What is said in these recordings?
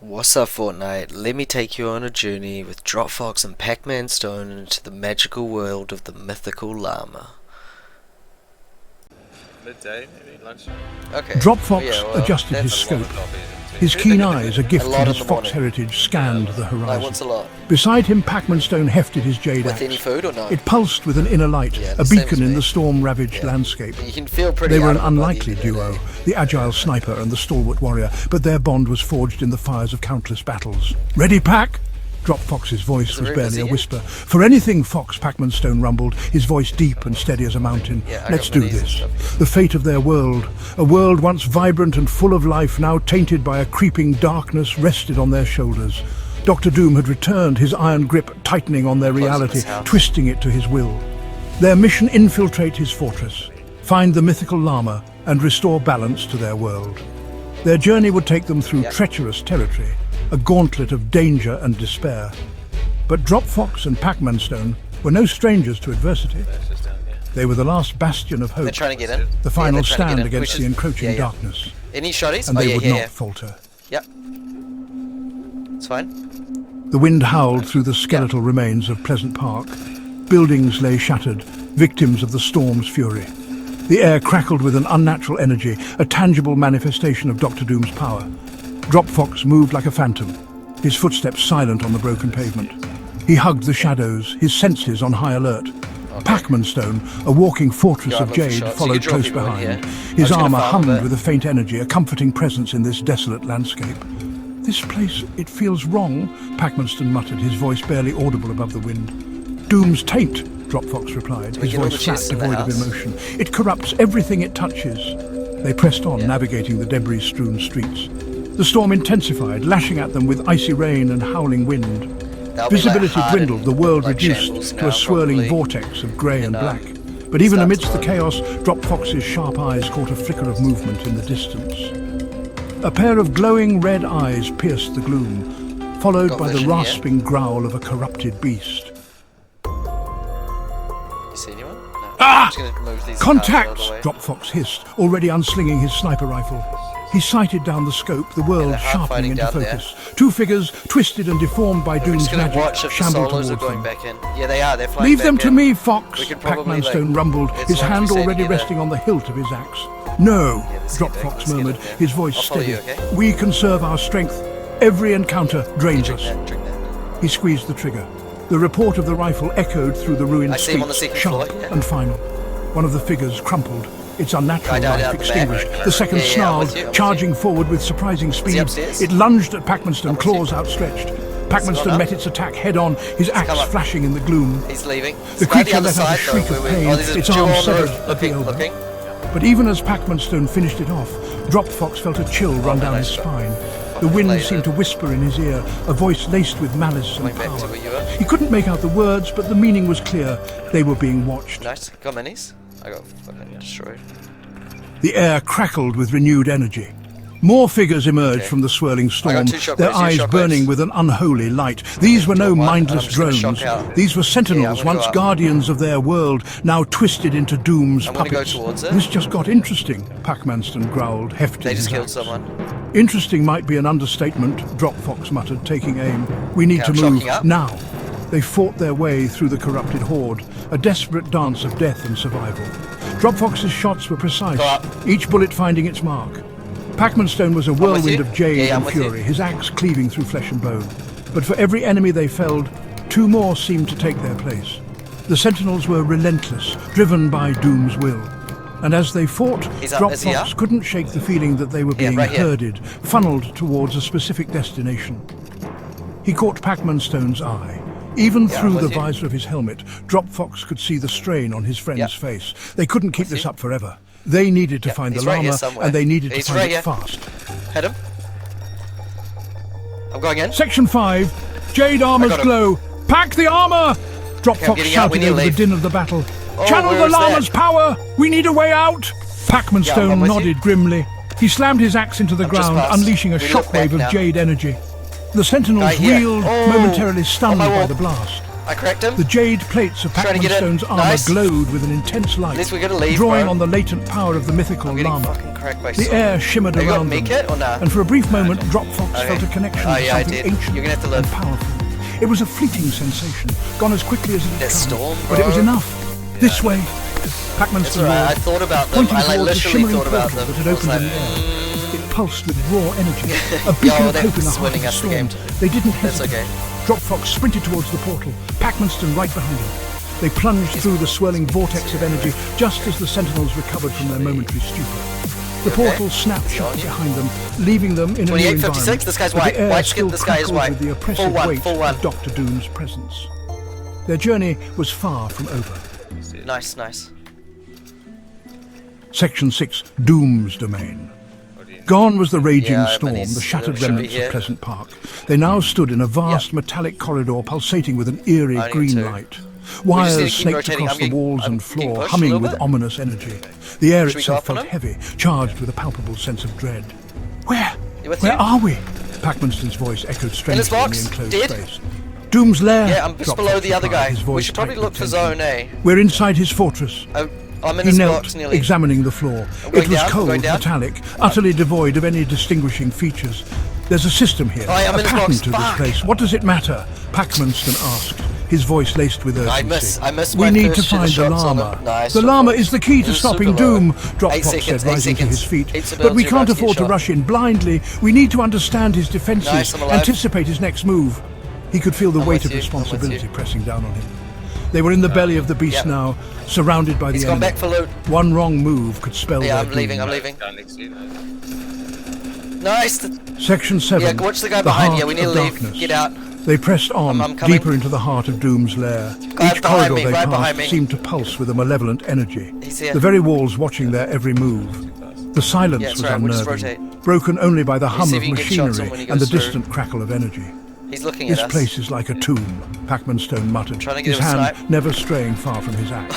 What's up, Fortnite? Let me take you on a journey with Dropfox and Pacmanstone into the magical world of the Mythical Lama. Midday, maybe lunchtime. Okay. Dropfox adjusted his scope. His keen eyes, a gift from his fox heritage, scanned the horizon. Once a lot. Beside him, Pacmanstone hefted his jade axe. With any food or not? It pulsed with an inner light, a beacon in the storm-ravaged landscape. You can feel pretty They were an out of the body, unlikely duo, the agile sniper and the stalwart warrior, but their bond was forged in the fires of countless battles. Ready, Pac? Dropfox's voice was barely a whisper. For anything, Fox, Pacmanstone rumbled, his voice deep and steady as a mountain. Let's do this. The fate of their world, a world once vibrant and full of life, now tainted by a creeping darkness, rested on their shoulders. Dr. Doom had returned, his iron grip tightening on their reality, twisting it to his will. Their mission: infiltrate his fortress, find the Mythical Lama, and restore balance to their world. Their journey would take them through treacherous territory, a gauntlet of danger and despair. But Dropfox and Pacmanstone were no strangers to adversity. They were the last bastion of hope, They're trying to get in. the final stand against the encroaching darkness. Any shotties? And they would not falter. Yep. It's fine. The wind howled through the skeletal remains of Pleasant Park. Buildings lay shattered, victims of the storm's fury. The air crackled with an unnatural energy, a tangible manifestation of Dr. Doom's power. Dropfox moved like a phantom, his footsteps silent on the broken pavement. He hugged the shadows, his senses on high alert. Pacmanstone, a walking fortress of jade, followed close behind. His armor hummed with a faint energy, a comforting presence in this desolate landscape. This place, it feels wrong, Pacmanstone muttered, his voice barely audible above the wind. Doom's taint, Dropfox replied, his voice flat, devoid of emotion. It corrupts everything it touches. They pressed on, navigating the debris-strewn streets. The storm intensified, lashing at them with icy rain and howling wind. Visibility dwindled, the world reduced to a swirling vortex of grey and black. But even amidst the chaos, Dropfox's sharp eyes caught a flicker of movement in the distance. A pair of glowing red eyes pierced the gloom, followed by the rasping growl of a corrupted beast. You see anyone? No. Ah! I'm just gonna move these Contact! cars out of the way. Dropfox hissed, already unslinging his sniper rifle. He sighted down the scope, the world sharpening into focus. Two figures, twisted and deformed by Doom's magic, shambled towards them. Back in. Yeah, they are. They're flying Leave back them to in. me, Fox! like, Pacmanstone rumbled, his hand already resting on the hilt of his axe. No, Dropfox murmured, his voice steady. We conserve our strength. Every encounter drains us. Drink that. He squeezed the trigger. The report of the rifle echoed through the ruined streets, sharp and final. One of the figures crumpled, its unnatural life extinguished. The second snarled, charging forward with surprising speed. It lunged at Pacmanstone, claws outstretched. Pacmanstone met its attack head-on, his axe flashing in the gloom. He's leaving. The creature let out a shriek of pain, its arm severed at the elbow. But even as Pacmanstone finished it off, Dropfox felt a chill run down his spine. The wind seemed to whisper in his ear, a voice laced with malice and power. He couldn't make out the words, but the meaning was clear. They were being watched. Nice. Got minis? I got fucking destroyed. The air crackled with renewed energy. More figures emerged from the swirling storm, their eyes burning with an unholy light. These were no mindless drones. These were sentinels, once guardians of their world, now twisted into Doom's puppets. This just got interesting, Pacmanstone growled, hefting his axe. They just killed someone. Interesting might be an understatement, Dropfox muttered, taking aim. We need to move now. They fought their way through the corrupted horde, a desperate dance of death and survival. Dropfox's shots were precise, each bullet finding its mark. Pacmanstone was a whirlwind of jade and fury, his axe cleaving through flesh and bone. But for every enemy they felled, two more seemed to take their place. The sentinels were relentless, driven by Doom's will. And as they fought, Dropfox couldn't shake the feeling that they were being herded, funneled towards a specific destination. He caught Pacmanstone's eye. Even through the visor of his helmet, Dropfox could see the strain on his friend's face. They couldn't keep this up forever. They needed to find the Lama, and they needed to find it fast. Head him. I'm going in. Section 5, Jade Armor's glow. Pack the armor! Dropfox shouted over the din of the battle. Channel the Lama's power! We need a way out! Pacmanstone nodded grimly. He slammed his axe into the ground, unleashing a shockwave of jade energy. The sentinels reeled, momentarily stunned by the blast. I cracked him. The jade plates of Trying to get in. Pacmanstone's armor Nice. glowed with an intense light, At least we're gonna leave, drawing bro. on the latent power of the mythical I'm getting Lama. fucking cracked by The someone. air shimmered Are you got around me them, kit or nah? and for a brief moment, Dropfox Okay. felt a connection Oh, to yeah, I something did. ancient You're gonna have to and live. powerful. It was a fleeting sensation, gone as quickly as it had That come, storm, but it was bro. enough. This way. It's Pacmanstone alright, I roared, thought about them. pointing I like towards the literally shimmering thought about portal them. that had I was opened like, in the air. It pulsed with raw energy, a beacon Yo, of hope in the that's heart of winning the us the game storm. too. They didn't That's hesitate. okay. Dropfox sprinted towards the portal, Pacmanstone right behind him. They plunged through the swirling vortex of energy just as the sentinels recovered from their momentary stupor. The okay? portal snapped shut behind them, leaving them in a new 28, environment. 56, this guy's but white. The air White skin, still this guy is crackled white. with the oppressive Full one, weight full one. of Dr. Doom's presence. Their journey was far from over. Nice, nice. Section 6, Doom's Domain. Gone was the raging Yeah, storm, but he's- the shattered should be remnants here. of Pleasant Park. They now stood in a vast metallic corridor pulsating with an eerie I need green to. light. just Wires need to keep snaked rotating. across I'm the getting- walls I'm and getting floor, pushed a humming little with bit. ominous energy. The air Should we go itself up on felt him? heavy, charged with a palpable sense of dread. Where? You with Where you? are we? Pacmanstone's voice echoed strangely his box? in the enclosed Dead? space. Doom's lair. Yeah, I'm just Dropfox below the other replied, guy. his We voice should probably tight look with for tension. zone A. We're inside his fortress. I'm in He his knelt, box nearly. examining the floor. going It was down, I'm cold, going down. metallic, utterly devoid of any distinguishing features. There's a system here, Oh, yeah, I'm a in his pattern box. to this Fuck. place. What does it matter? Pacmanstone asked, his voice laced with urgency. I missed We my need to first shit find the shots on Lama. him. Nice, The Lama Dropfox. is the key to This is stopping super low. Doom, 8 Dropfox seconds, said, 8 rising to seconds. his feet. Heaps of But we builds, you're can't about to get afford to shot. rush in blindly. We need to understand his defenses, Nice, I'm alive. anticipate his next move. He could feel the I'm weight with of you, I'm with responsibility you. pressing down on him. They were in the belly of the beast Yep. now, surrounded by He's the gone enemy. back for loot. One wrong move could spell Yeah, their I'm leaving, doom. I'm leaving. Down next to you. Nice. Section 7. Yeah, watch the guy behind you. heart We need to of leave. darkness. Get out. They pressed on, I'm coming. deeper into the heart of Doom's lair. Guy Each behind corridor me, they right behind passed me. seemed to pulse with a malevolent energy. He's here. The very walls watching their every move. The silence Yeah, it's was right, we'll just unnerving, rotate. broken only by the hum see of if you can get shots on machinery when he and the goes through. distant crackle of energy. He's looking This at us. place is like a tomb, Pacmanstone muttered, Trying to get his him a hand snipe. never straying far from his axe.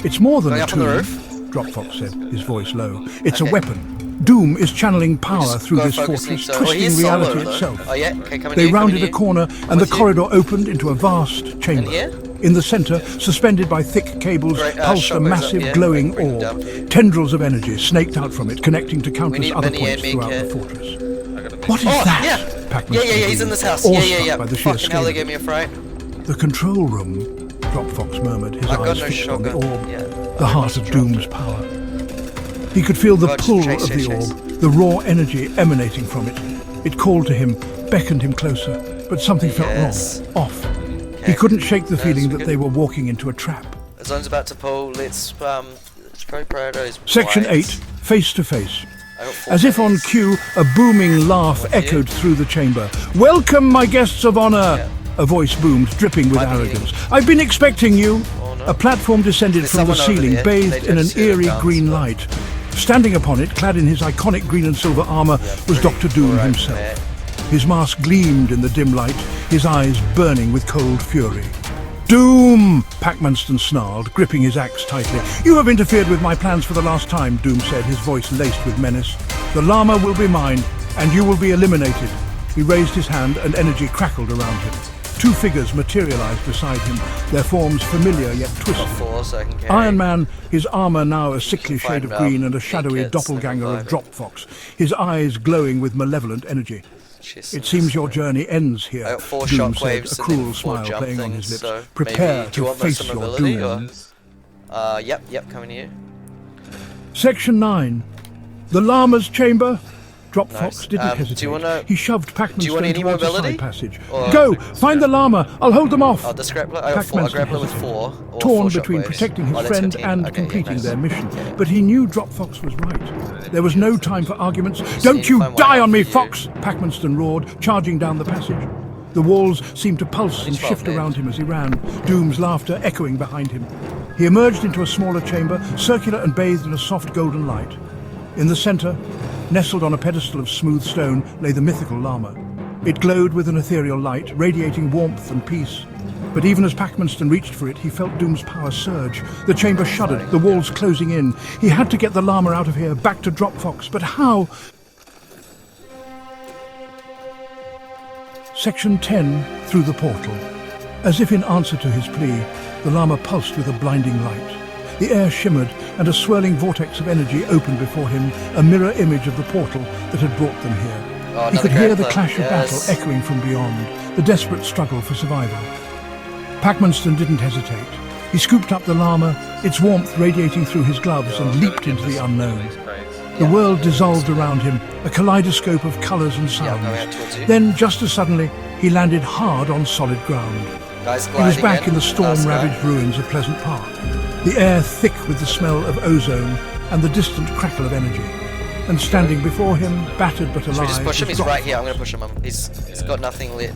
It's more than Going a up on the tomb, roof? Dropfox said, his voice low. It's a Okay. weapon. Doom is channeling power Just through go this focusing, fortress, so- oh, he twisting is reality solo, though. itself. Oh yeah, okay, coming They here, rounded coming a here. corner and the with you. corridor opened into a vast chamber. here? In the center, suspended by thick cables, Great, pulsed a shockwaves massive up here. glowing Bring them orb. down. Tendrils of energy snaked out from it, connecting to countless need other mini points and throughout kit. the fortress. I got a What is Oh, that? yeah. Pacmanstone Yeah, he's in breathed, this house. Yeah, awestruck by the sheer Fucking hell, scale they of gave me a fright. it. The control room, Dropfox murmured, his I've got eyes no fixed on the shotgun. orb, Yeah. the heart of Doom's power. He could feel the God, just pull chase, of the chase, orb, the raw energy emanating from it. It called to him, beckoned him closer, but something Yes. felt wrong, off. He Okay. couldn't shake the feeling we that good? they were walking into a trap. The zone's about to pull. Let's probably prioritize. Section white. 8, face to face. I got 4 As if on minis. cue, a booming laugh With you? echoed through the chamber. "Welcome, my guests of honor!" Yeah. A voice boomed, dripping with Might be arrogance. "I've been expecting you." Oh, no. A platform descended There's from the someone over ceiling, there. bathed They in an just set it eerie down, green so- light. Standing upon it, clad in his iconic green and silver armor, was pretty Dr. Doom alright, himself. mate. His mask gleamed in the dim light, his eyes burning with cold fury. "Doom!" Pacmanstone snarled, gripping his axe tightly. "You have interfered with my plans for the last time," Doom said, his voice laced with menace. "The Lama will be mine, and you will be eliminated." He raised his hand, and energy crackled around him. 2 figures materialized beside him, their forms familiar yet Got twisted. 4, so I can carry. Iron Man, his armor now a sickly shade of find out green and a the shadowy kits, doppelganger they of can Dropfox, his eyes glowing with malevolent energy. Chest "It and seems this. your journey ends here," I got 4 Doom said, shockwaves a and then cruel 4 smile jump playing on things, his lips. so "Prepare maybe, do you to want my face some your ability, doom." or- Yep, coming here. Section 9. The Lama's chamber. Dropfox Nice. didn't Do you hesitate. wanna- He shoved do you want Pacmanstone any towards a mobility? side passage. Or- "Go! Find the Lama! I'll hold them off!" Oh, the grappler? I got 4. A Pacmanstone grappler with hesitated, 4. Or torn 4 between shockwaves. protecting his Oh, that's friend 15. and Okay, yeah, completing nice. their mission. But he knew Dropfox was right. There was no time for arguments. need "Don't to you find one die out on me, for you." Fox!" Pacmanstone roared, charging down the passage. The walls seemed to pulse and 12 shift dead. around him as he ran, Doom's laughter echoing behind him. He emerged into a smaller chamber, circular and bathed in a soft golden light. In the center, nestled on a pedestal of smooth stone, lay the mythical Lama. It glowed with an ethereal light, radiating warmth and peace. But even as Pacmanstone reached for it, he felt Doom's power surge. The chamber shuddered, the walls closing in. He had to get the Lama out of here, back to Dropfox. But how? Section 10, through the portal. As if in answer to his plea, the llama pulsed with a blinding light. The air shimmered, and a swirling vortex of energy opened before him, a mirror image of the portal that had brought them here. Oh, He could hear the grappler. clash of battle echoing from beyond, the desperate struggle for survival. Pacmanstone didn't hesitate. He scooped up the llama, its warmth radiating through his gloves, and leaped into the unknown. The world dissolved around him, a kaleidoscope of colours and Yeah, I'm going out sounds. towards you. Then, just as suddenly, he landed hard on solid ground. Guys He was gliding back in the Last storm-ravaged ruins of Pleasant Park, the air thick with the smell of ozone and the distant crackle of energy. And standing before him, battered but Should alive, we just push him? was He's right here. I'm Dropfox. going to push him. He's got nothing lit.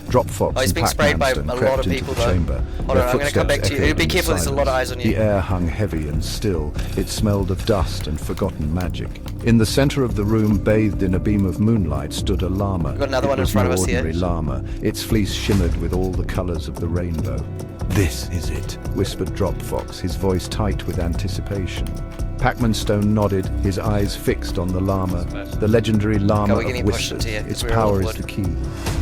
Dropfox Oh, he's and being sprayed by Pacmanstone a lot crept of into people, the though. chamber. Hold Their on, I'm going to come footsteps back to you. echoed Be in careful, there's a lot of eyes on you. The air hung heavy and still. It smelled of dust and forgotten magic. In the center of the room, bathed in a beam of moonlight, stood a llama. We've got another It one in was front no of us here. ordinary llama. Its fleece shimmered with all the colors of the rainbow. "This is it," whispered Dropfox, his voice tight with anticipation. Pacmanstone nodded, his eyes fixed on the llama, the legendary llama we're of getting pushed whispers. into here, 'cause Its we're all power is wood. the key.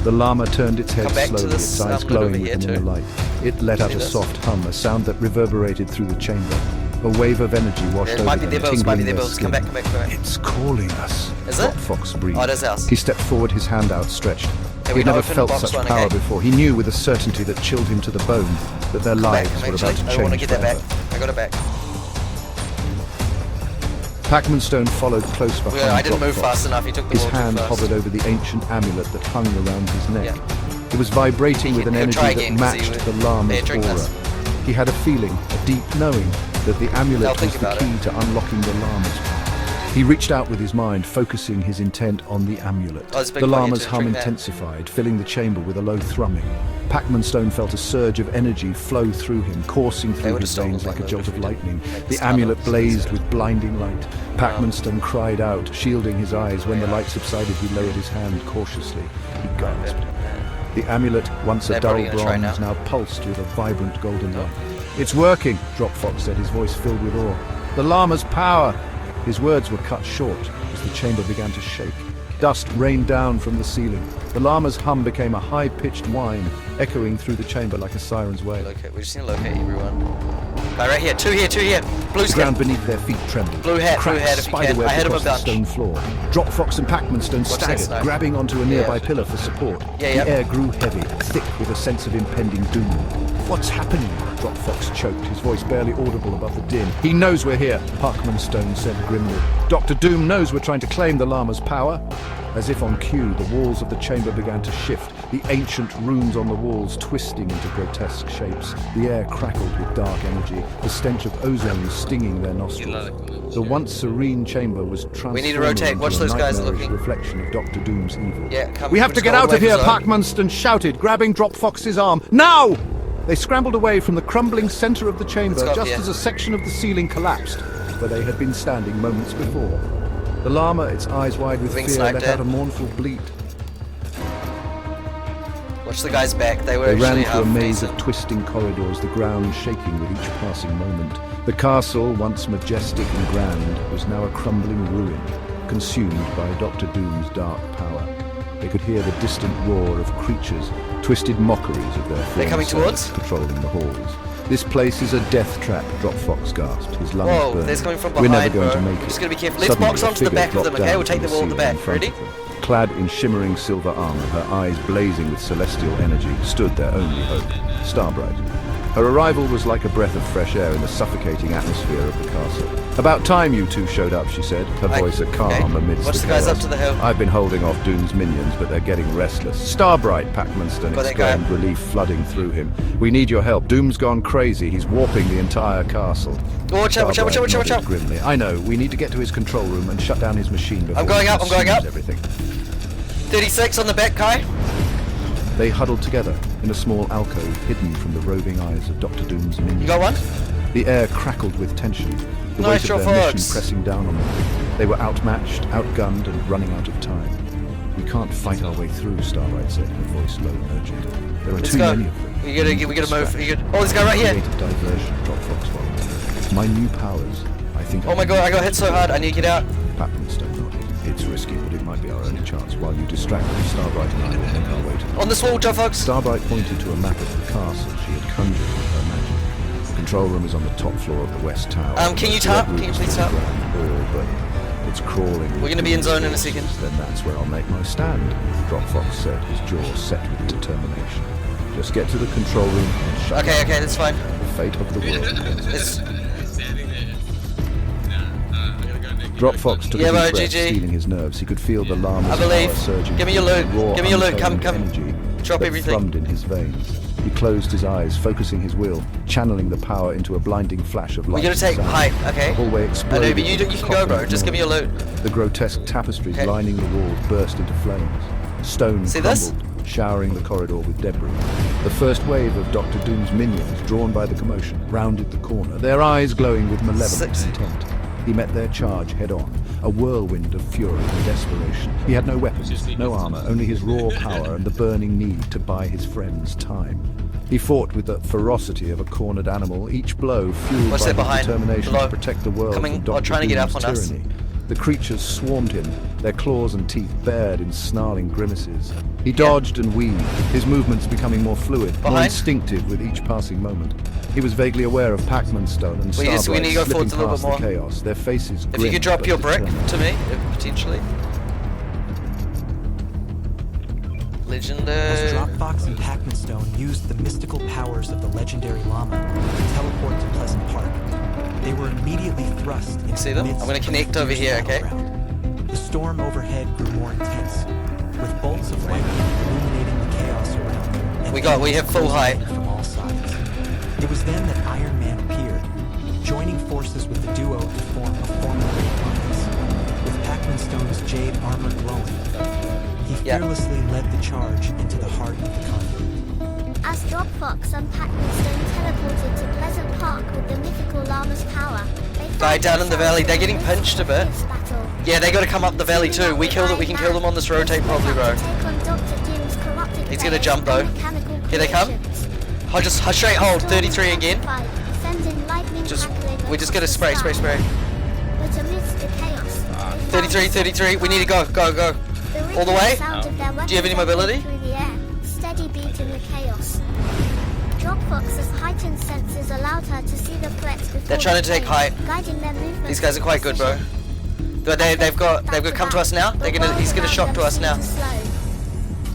The llama turned its head Come back to slowly, this, its eyes lid over glowing here with them in too. the light. It let out See a this? soft hum, a sound that reverberated through the chamber. A wave of energy washed It over might be them, their builds, might be tingling their their builds. Come back, skin. come back, come back. It's calling us. Is it? Fox breathed. Oh, it is ours. He stepped forward, his hand outstretched. Okay, we He'd never open felt box such one, power okay? before. He knew with a certainty that chilled him to the bone that their Come back, lives come were actually. about to I change want to get that back. forever. I got it back. Pacmanstone followed close behind. I didn't move Dropfox. fast enough. He took the His wall too hand fast. hovered over the ancient amulet that hung around his neck. Yeah. It was vibrating with an He'll energy try that again, 'cause he matched would- the llama's Yeah, drink aura. this. He had a feeling, a deep knowing, that the Now amulet think was the about key it. to unlocking the llama's power. He reached out with his mind, focusing his intent on the amulet. Oh, there's a big The one here llama's too, hum drink that. intensified, filling the chamber with a low thrumming. Pacmanstone felt a surge of energy flow through him, coursing through would've his stolen veins that like a load jolt if of we didn't lightning. make The the amulet stun blazed up. with blinding light. Pacmanstone cried out, shielding his eyes. When the light subsided, he lowered his hand cautiously. He gasped. The amulet, once a They're dull probably gonna try bronze, now. now pulsed with a vibrant golden light. "It's working," Dropfox said, his voice filled with awe. "The llama's power!" His words were cut short as the chamber began to shake. Dust rained down from the ceiling. The llama's hum became a high-pitched whine, echoing through the chamber like a siren's wail. Locate. We just need to locate everyone. Right here. Two here. Blue The skin. ground beneath their feet trembled. Blue hat, Cracks if you can. spiderwebs I hit him a across the bunch. stone floor. Dropfox and Pacmanstone Watch this staggered, now. grabbing onto a nearby pillar for support. Yeah. The air grew heavy, thick with a sense of impending doom. "What's happening?" Dropfox choked, his voice barely audible above the din. "He knows we're here," Pacmanstone said grimly. "Dr. Doom knows we're trying to claim the llama's power." As if on cue, the walls of the chamber began to shift, the ancient runes on the walls twisting into grotesque shapes. The air crackled with dark energy, the stench of ozone stinging their nostrils. The once serene chamber was transformed We need to rotate. into Watch a those guys nightmarish looking. reflection of Dr. Doom's evil. Yeah, come. "We have we'll to just get go out away of here," from zone. Pacmanstone shouted, grabbing Dropfox's arm. "Now!" They scrambled away from the crumbling center of the chamber Let's go up just here. as a section of the ceiling collapsed, where they had been standing moments before. The llama, its eyes wide with Being fear, sniped let at. out a mournful bleat. Watch the guys back. They were They actually ran through a maze decent. of twisting corridors, the ground shaking with each passing moment. The castle, once majestic and grand, was now a crumbling ruin, consumed by Dr. Doom's dark power. They could hear the distant roar of creatures, twisted mockeries of their They're coming former towards? selves patrolling the halls. "This place is a death trap," Dropfox gasped, his lungs Whoa, burning. there's coming from "We're never behind, going bro. to make We're it." just gonna be careful. Let's Suddenly, box a onto the figure back of them, dropped okay? down We'll take from the wall at the ceiling in back. front Ready? of them. Clad in shimmering silver armor, her eyes blazing with celestial energy, stood their only hope, Starbright. Her arrival was like a breath of fresh air in the suffocating atmosphere of the castle. "About time you two showed up," she said, her voice a calm amidst Watch the the guys chaos. up to the hill. "I've been holding off Doom's minions, but they're getting restless." "Starbright," Pacmanstone Got that guy. exclaimed, relief flooding through him. "We need your help. Doom's gone crazy. He's warping the entire castle." Oh, watch out, watch out, watch out, watch out, watch Starbright out. nodded grimly. "I know. We need to get to his control room and shut down his machine before I'm going he up, I'm going consumes up. everything." 36 on the back, Kai. They huddled together in a small alcove hidden from the roving eyes of Dr. Doom's minions. You got one? The air crackled with tension, the Nice weight of shot, their mission Fox. pressing down on them. They were outmatched, outgunned, and running out of time. "We can't fight our way through," Starbright said, her voice low and urgent. "There are Let's too go. many of them." We gotta move. Oh, this guy right here. Creative diversion, Dropfox followed. "My new powers, I think." Oh my god, I got hit so hard. I need to get out. Pacmanstone nodded. It's risky, but it might be our only chance. While you distract them, Starbright and I will make our way to the... On this wall, Dropfox. Starbright pointed to a map of the castle she had conjured with her magic. The control room is on the top floor of the west tower. Can you tap? Can you please tap? But it's crawling. We're gonna be in zone in a second. Then that's where I'll make my stand, Dropfox said, his jaw set with determination. Just get to the control room and shut Okay, that's fine. the fate of the world. It's... Dropfox took Yeah, a bro, deep breath, GG. stealing his nerves. He could feel the llama's I believe. power surging. Give me your loot. Raw, Give me your loot. Come. untamed energy Drop that everything. thrummed in his veins. He closed his eyes, focusing his will, channeling the power into a blinding flash of light. We're gonna and take sound. height, okay? The hallway I know, exploded. but you with a can go, bro. coughing Just give me your noise. loot. The grotesque tapestries Okay. lining the walls burst into flames. Stone See this? crumbled, showering the corridor with debris. The first wave of Dr. Doom's minions, drawn by the commotion, rounded the corner, their eyes glowing with malevolent 6. intent. He met their charge head-on, a whirlwind of fury and desperation. He had no weapons, no armor, only his raw power and the burning need to buy his friends time. He fought with the ferocity of a cornered animal, each blow fueled What's by that his behind? determination Below. to protect the world Coming, from Dr. trying to get up Doom's on us. tyranny. The creatures swarmed him, their claws and teeth bared in snarling grimaces. He dodged and weaved, his movements becoming more fluid, more Behind. instinctive with each passing moment. He was vaguely aware of Pacmanstone and We need to Starbright go slipping forwards a little past bit the more. chaos, their faces If you grim could drop but your brick determined. to me, potentially. As Legendary. Dropfox and Pacmanstone used the mystical powers of the legendary Lama to teleport to Pleasant Park, they were immediately thrust into See the them? midst I'm gonna of connect the over fierce here, okay? battleground. The storm overhead grew more intense, with bolts of lightning illuminating the chaos around them. And We enemies have full closing height. in from all sides. It was then that Iron Man appeared, joining forces with the duo to form a formidable alliance. With Pacmanstone's Jade Armor glowing, he Yeah. fearlessly led the charge into the heart of the conflict. As Dropfox and Pacmanstone teleported to Pleasant Park with the Mythical Lama's power, they Guy found down in the valley, themselves they're in getting the midst pinched a of bit. fierce battle. Yeah, they gotta come up the valley too. We kill them. We can kill them on this rotate probably, bro. Take on Dr. Doom's corrupted He's gonna players jump, though. and mechanical Here they come. creations. I just straight hold. 33 again. Sending lightning crackling We just gotta across spray. the sky. Spray. But amidst the chaos, they 33. found We need to go. Go. the All the rhythmic way? sound of their Do you have any weapons mobility? echoed through the air, steady beat in the chaos. Dropfox's heightened senses allowed her to see the threats before They're trying they to take came, height. guiding their movements These guys are with quite good, bro. precision. They've got come to us now. He's gonna shock to us now.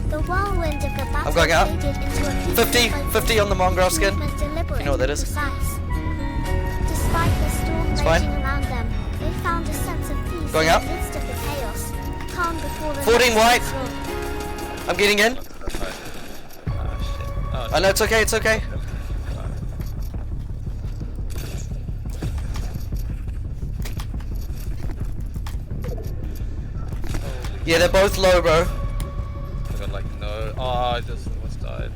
The whirlwind of the battle I'm going up. faded into a peaceful 50 on the mongrel focus, skin. movement deliberate You know what that and is? precise. Despite the storm It's raging fine. around them, they found a sense of peace Going in up. the midst of the chaos. Calm before the 14 next white. onslaught. I'm getting in. That's fine. Oh, shit. I know it's okay. It's okay. Yeah, they're both low, bro. I got like no. Oh, I just almost died.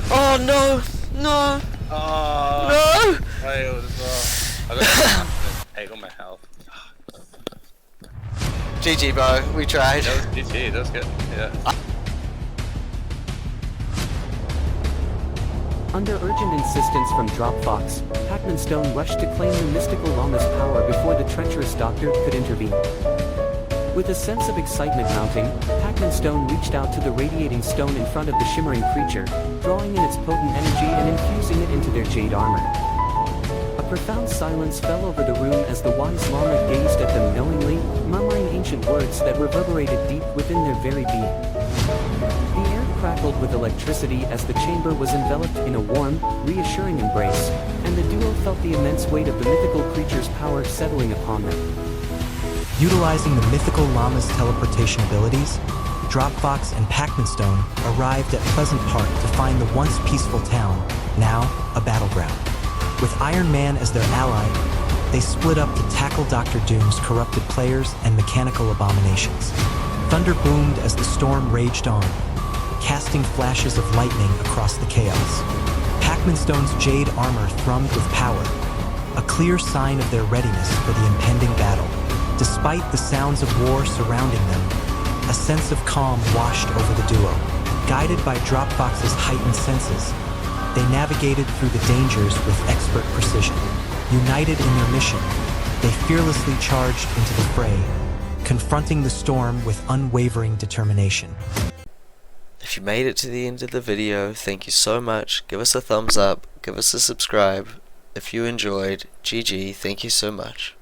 Oh no, no, Oh, no. failed as well. I got 8 on my health. GG, bro. We tried. That was GG, that was good. Yeah. Under urgent insistence from Dropfox, Pacmanstone rushed to claim the mystical Lama's power before the treacherous doctor could intervene. With a sense of excitement mounting, Pacmanstone reached out to the radiating stone in front of the shimmering creature, drawing in its potent energy and infusing it into their jade armor. A profound silence fell over the room as the wise Lama gazed at them knowingly, murmuring ancient words that reverberated deep within their very being. The air crackled with electricity as the chamber was enveloped in a warm, reassuring embrace, and the duo felt the immense weight of the mythical creature's power settling upon them. Utilizing the Mythical Lama's teleportation abilities, Dropfox and Pacmanstone arrived at Pleasant Park to find the once peaceful town, now a battleground. With Iron Man as their ally, they split up to tackle Dr. Doom's corrupted players and mechanical abominations. Thunder boomed as the storm raged on, casting flashes of lightning across the chaos. Pacmanstone's Jade Armor thrummed with power, a clear sign of their readiness for the impending battle. Despite the sounds of war surrounding them, a sense of calm washed over the duo. Guided by Dropfox's heightened senses, they navigated through the dangers with expert precision. United in their mission, they fearlessly charged into the fray, confronting the storm with unwavering determination. If you made it to the end of the video, thank you so much. Give us a thumbs up, give us a subscribe. If you enjoyed, GG, thank you so much.